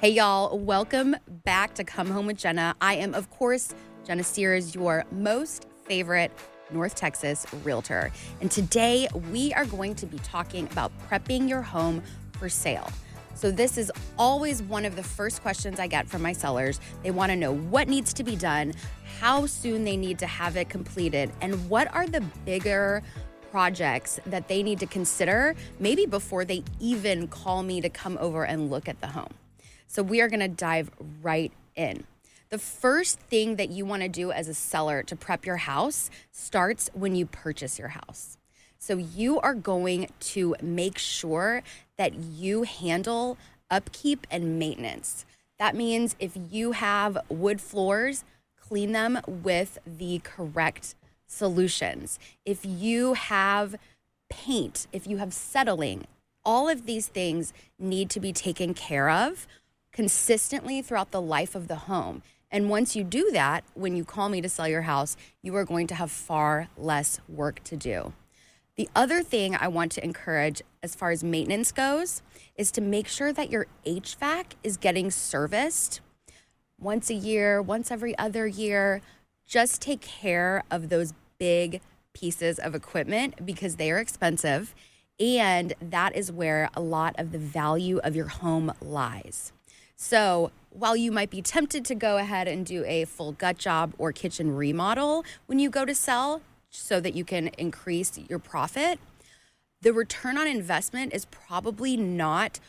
Hey, y'all. Welcome back to Come Home with Jennah. I am, of course, Jennah Sears, your most favorite North Texas realtor. And today we are going to be talking about prepping your home for sale. So this is always one of the first questions I get from my sellers. They want to know what needs to be done, how soon they need to have it completed, and what are the bigger projects that they need to consider maybe before they even call me to come over and look at the home. So we are going to dive right in. The first thing that you want to do as a seller to prep your house starts when you purchase your house. So you are going to make sure that you handle upkeep and maintenance. That means if you have wood floors, clean them with the correct solutions. If you have paint, if you have settling, all of these things need to be taken care of consistently throughout the life of the home. And once you do that, when you call me to sell your house, you are going to have far less work to do. The other thing I want to encourage as far as maintenance goes is to make sure that your HVAC is getting serviced once a year, once every other year. Just take care of those big pieces of equipment because they are expensive, and that is where a lot of the value of your home lies. So while you might be tempted to go ahead and do a full gut job or kitchen remodel when you go to sell so that you can increase your profit, the return on investment is probably not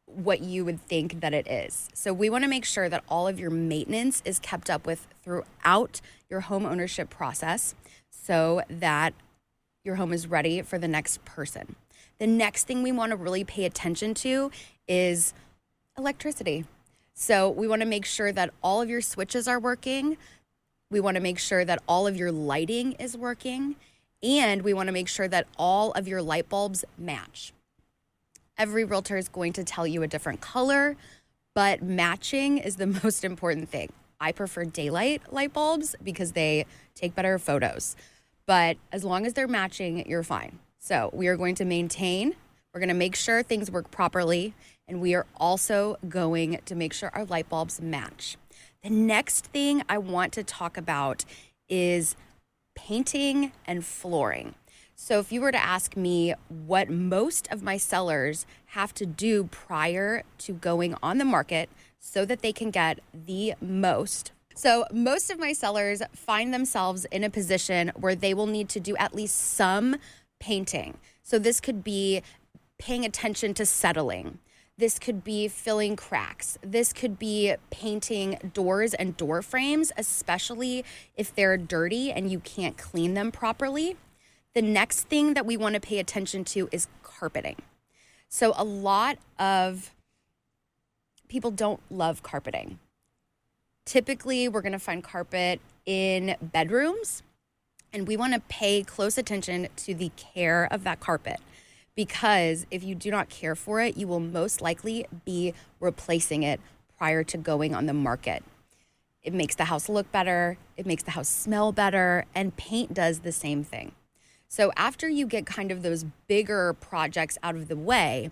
what you would think that it is. So we want to make sure that all of your maintenance is kept up with throughout your home ownership process so that your home is ready for the next person. The next thing we want to really pay attention to is electricity. So we want to make sure that all of your switches are working. We want to make sure that all of your lighting is working. And we want to make sure that all of your light bulbs match. Every realtor is going to tell you a different color, but matching is the most important thing. I prefer daylight light bulbs because they take better photos. But as long as they're matching, you're fine. So we are going to maintain. We're going to make sure things work properly. And we are also going to make sure our light bulbs match. The next thing I want to talk about is painting and flooring. So if you were to ask me what most of my sellers have to do prior to going on the market so that they can get the most. So most of my sellers find themselves in a position where they will need to do at least some painting. So this could be paying attention to settling. This could be filling cracks. This could be painting doors and door frames, especially if they're dirty and you can't clean them properly. The next thing that we want to pay attention to is carpeting. So a lot of people don't love carpeting. Typically, we're going to find carpet in bedrooms, and we want to pay close attention to the care of that carpet. Because if you do not care for it, you will most likely be replacing it prior to going on the market. It makes the house look better, it makes the house smell better, and paint does the same thing. So after you get kind of those bigger projects out of the way,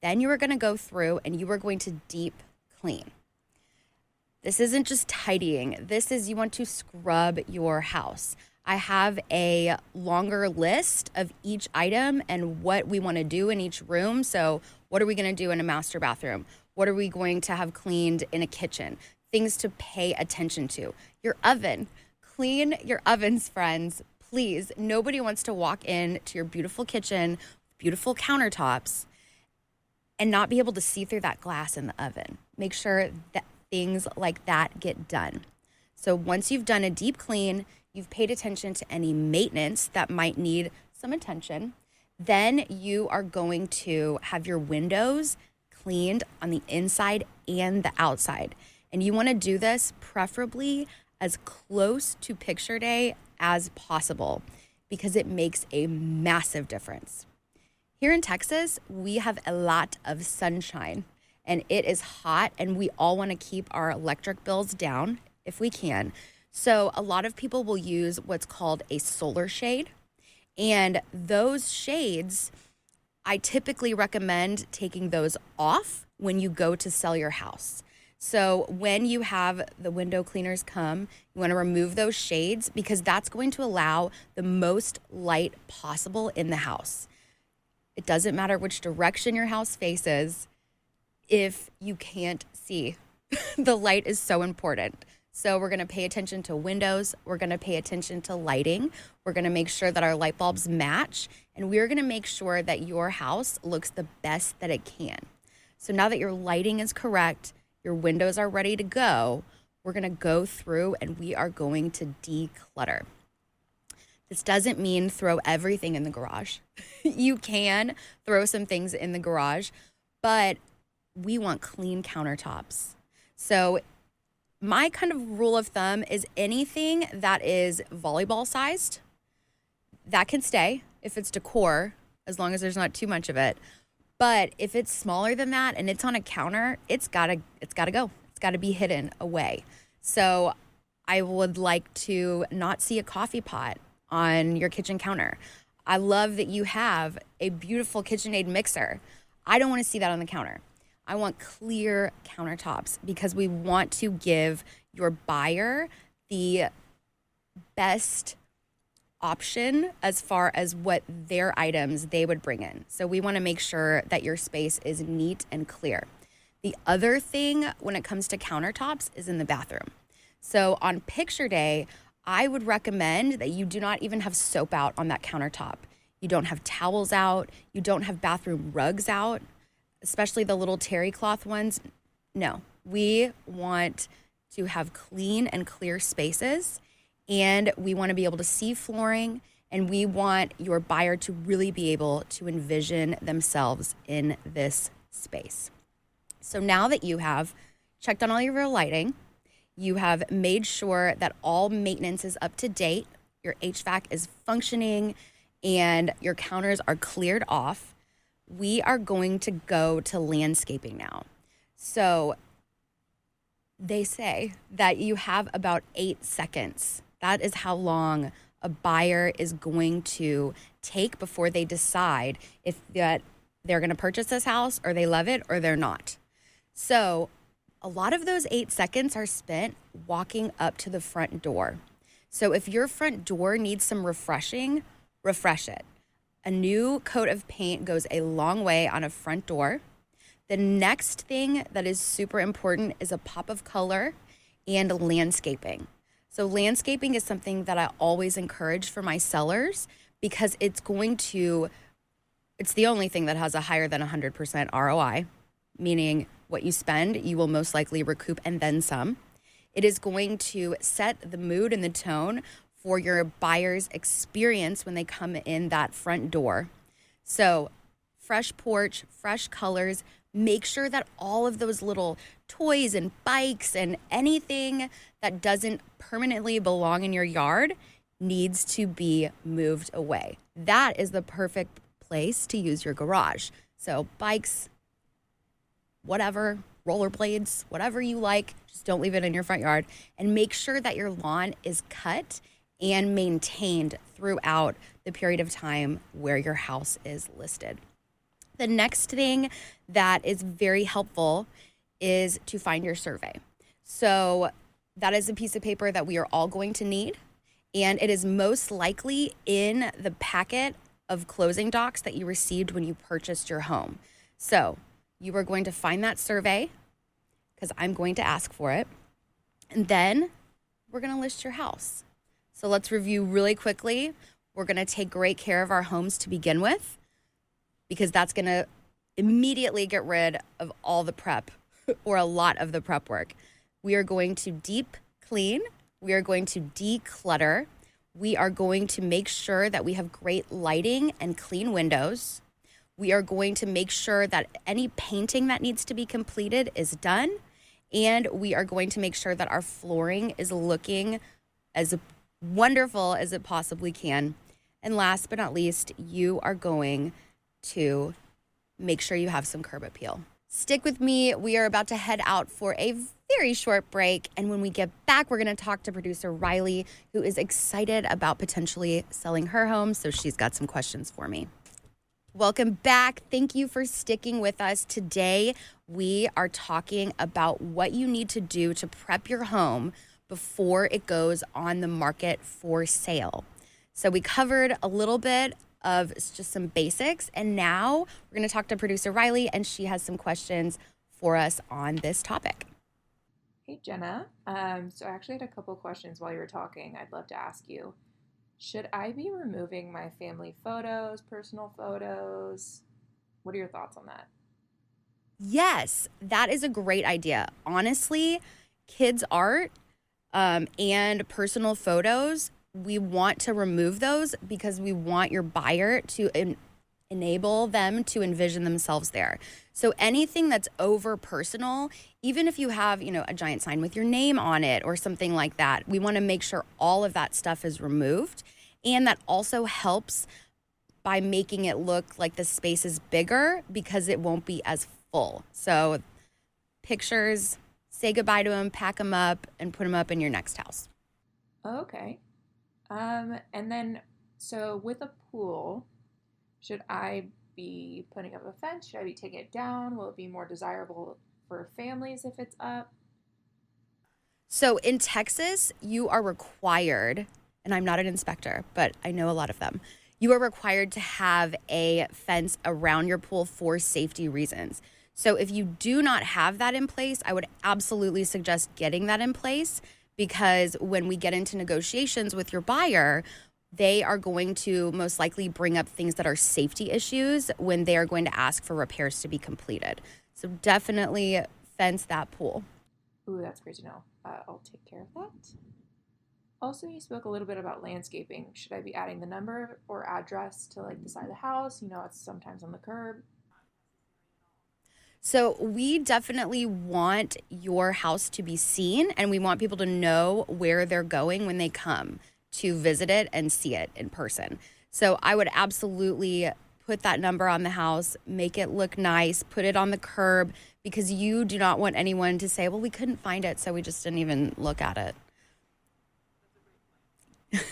then you are going to go through and you are going to deep clean. This isn't just tidying. This is you want to scrub your house. I have a longer list of each item and what we want to do in each room. So what are we going to do in a master bathroom? What are we going to have cleaned in a kitchen? Things to pay attention to. Your oven. Clean your ovens, friends. Please. Nobody wants to walk in to your beautiful kitchen, beautiful countertops, and not be able to see through that glass in the oven. Make sure that things like that get done. So once you've done a deep clean, you've paid attention to any maintenance that might need some attention, then you are going to have your windows cleaned on the inside and the outside. And you want to do this preferably as close to picture day as possible because it makes a massive difference. Here in Texas, we have a lot of sunshine and it is hot, and we all want to keep our electric bills down if we can. So a lot of people will use what's called a solar shade. And those shades, I typically recommend taking those off when you go to sell your house. So when you have the window cleaners come, you want to remove those shades because that's going to allow the most light possible in the house. It doesn't matter which direction your house faces if you can't see. The light is so important. So we're going to pay attention to windows. We're going to pay attention to lighting. We're going to make sure that our light bulbs match. And we're going to make sure that your house looks the best that it can. So now that your lighting is correct, your windows are ready to go, we're going to go through and we are going to declutter. This doesn't mean throw everything in the garage. You can throw some things in the garage, but we want clean countertops. So my kind of rule of thumb is anything that is volleyball sized, that can stay if it's decor, as long as there's not too much of it. But if it's smaller than that and it's on a counter, it's gotta go. It's gotta be hidden away. So I would like to not see a coffee pot on your kitchen counter. I love that you have a beautiful KitchenAid mixer. I don't want to see that on the counter. I want clear countertops because we want to give your buyer the best option as far as what their items they would bring in. So we want to make sure that your space is neat and clear. The other thing when it comes to countertops is in the bathroom. So on picture day, I would recommend that you do not even have soap out on that countertop. You don't have towels out. You don't have bathroom rugs out, especially the little terry cloth ones. No, we want to have clean and clear spaces, and we want to be able to see flooring, and we want your buyer to really be able to envision themselves in this space. So now that you have checked on all your lighting, you have made sure that all maintenance is up to date, your HVAC is functioning, and your counters are cleared off, we are going to go to landscaping now. So they say that you have about 8 seconds. That is how long a buyer is going to take before they decide if that they're going to purchase this house or they love it or they're not. So a lot of those 8 seconds are spent walking up to the front door. So if your front door needs some refreshing, refresh it. A new coat of paint goes a long way on a front door. The next thing that is super important is a pop of color and landscaping. So landscaping is something that I always encourage for my sellers because it's the only thing that has a higher than 100% ROI, meaning what you spend, you will most likely recoup and then some. It is going to set the mood and the tone for your buyer's experience when they come in that front door. So fresh porch, fresh colors, make sure that all of those little toys and bikes and anything that doesn't permanently belong in your yard needs to be moved away. That is the perfect place to use your garage. So bikes, whatever, rollerblades, whatever you like, just don't leave it in your front yard. And make sure that your lawn is cut and maintained throughout the period of time where your house is listed. The next thing that is very helpful is to find your survey. So that is a piece of paper that we are all going to need, and it is most likely in the packet of closing docs that you received when you purchased your home. So you are going to find that survey because I'm going to ask for it, and then we're going to list your house. So let's review really quickly. We're going to take great care of our homes to begin with, because that's going to immediately get rid of all the prep or a lot of the prep work. We are going to deep clean. We are going to declutter. We are going to make sure that we have great lighting and clean windows. We are going to make sure that any painting that needs to be completed is done. And we are going to make sure that our flooring is looking as wonderful as it possibly can. And last but not least, you are going to make sure you have some curb appeal. Stick with me. We are about to head out for a very short break. And when we get back, we're going to talk to producer Riley, who is excited about potentially selling her home. So she's got some questions for me. Welcome back. Thank you for sticking with us. Today, we are talking about what you need to do to prep your home before it goes on the market for sale. So we covered a little bit of just some basics, and now we're going to talk to producer Riley, and she has some questions for us on this topic. Hey, Jennah. So I actually had a couple questions while you were talking. I'd love to ask you. Should I be removing my family photos, personal photos? What are your thoughts on that? Yes, that is a great idea. Honestly, kids' art and personal photos, we want to remove those because we want your buyer to enable them to envision themselves there. So anything that's over personal, even if you have, a giant sign with your name on it or something like that, we want to make sure all of that stuff is removed. And that also helps by making it look like the space is bigger because it won't be as full. So pictures, say goodbye to them, pack them up, and put them up in your next house. Okay. And then, so with a pool, should I be putting up a fence? Should I be taking it down? Will it be more desirable for families if it's up? So in Texas, you are required, and I'm not an inspector, but I know a lot of them. You are required to have a fence around your pool for safety reasons. So if you do not have that in place, I would absolutely suggest getting that in place because when we get into negotiations with your buyer, they are going to most likely bring up things that are safety issues when they are going to ask for repairs to be completed. So definitely fence that pool. Ooh, that's great to know. I'll take care of that. Also, you spoke a little bit about landscaping. Should I be adding the number or address to like the side of the house? It's sometimes on the curb. So we definitely want your house to be seen, and we want people to know where they're going when they come to visit it and see it in person. So I would absolutely put that number on the house, make it look nice, put it on the curb, because you do not want anyone to say, well, we couldn't find it, so we just didn't even look at it.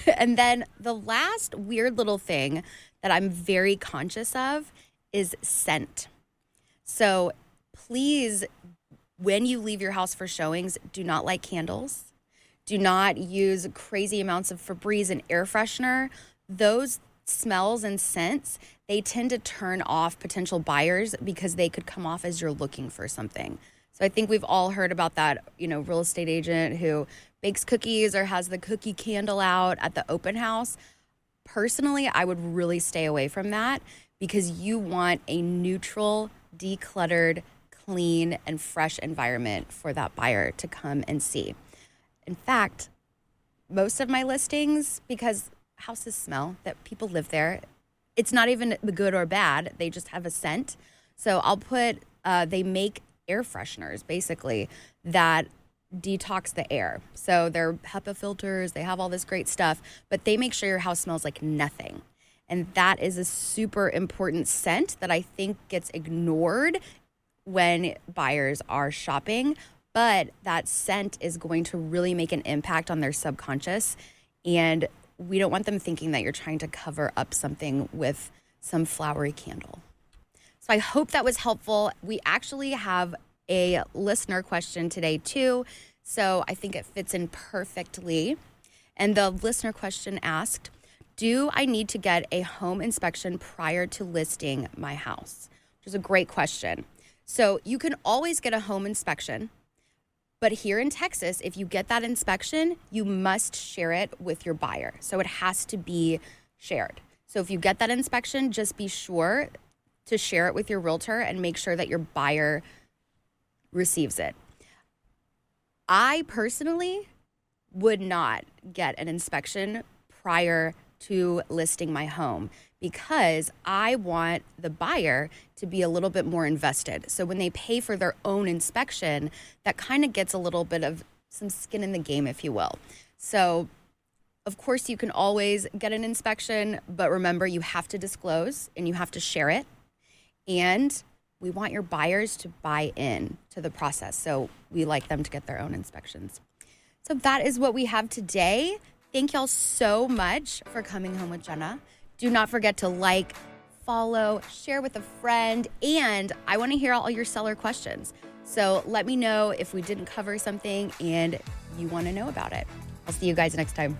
And then the last weird little thing that I'm very conscious of is scent. So please, when you leave your house for showings, do not light candles. Do not use crazy amounts of Febreze and air freshener. Those smells and scents, they tend to turn off potential buyers because they could come off as you're looking for something. So I think we've all heard about that, real estate agent who bakes cookies or has the cookie candle out at the open house. Personally, I would really stay away from that because you want a neutral, decluttered, clean, and fresh environment for that buyer to come and see. In fact, most of my listings, because houses smell, that people live there, it's not even the good or bad. They just have a scent. So I'll put, they make air fresheners, basically, that detox the air. So they're HEPA filters, they have all this great stuff, but they make sure your house smells like nothing. And that is a super important scent that I think gets ignored when buyers are shopping. But that scent is going to really make an impact on their subconscious. And we don't want them thinking that you're trying to cover up something with some flowery candle. So I hope that was helpful. We actually have a listener question today too. So I think it fits in perfectly. And the listener question asked, do I need to get a home inspection prior to listing my house? Which is a great question. So you can always get a home inspection. But here in Texas, if you get that inspection, you must share it with your buyer. So it has to be shared. So if you get that inspection, just be sure to share it with your realtor and make sure that your buyer receives it. I personally would not get an inspection prior to listing my home because I want the buyer to be a little bit more invested. So when they pay for their own inspection, that kind of gets a little bit of some skin in the game, if you will. So of course you can always get an inspection, but remember you have to disclose and you have to share it. And we want your buyers to buy in to the process. So we like them to get their own inspections. So that is what we have today. Thank y'all so much for coming home with Jennah. Do not forget to like, follow, share with a friend, and I want to hear all your seller questions. So let me know if we didn't cover something and you want to know about it. I'll see you guys next time.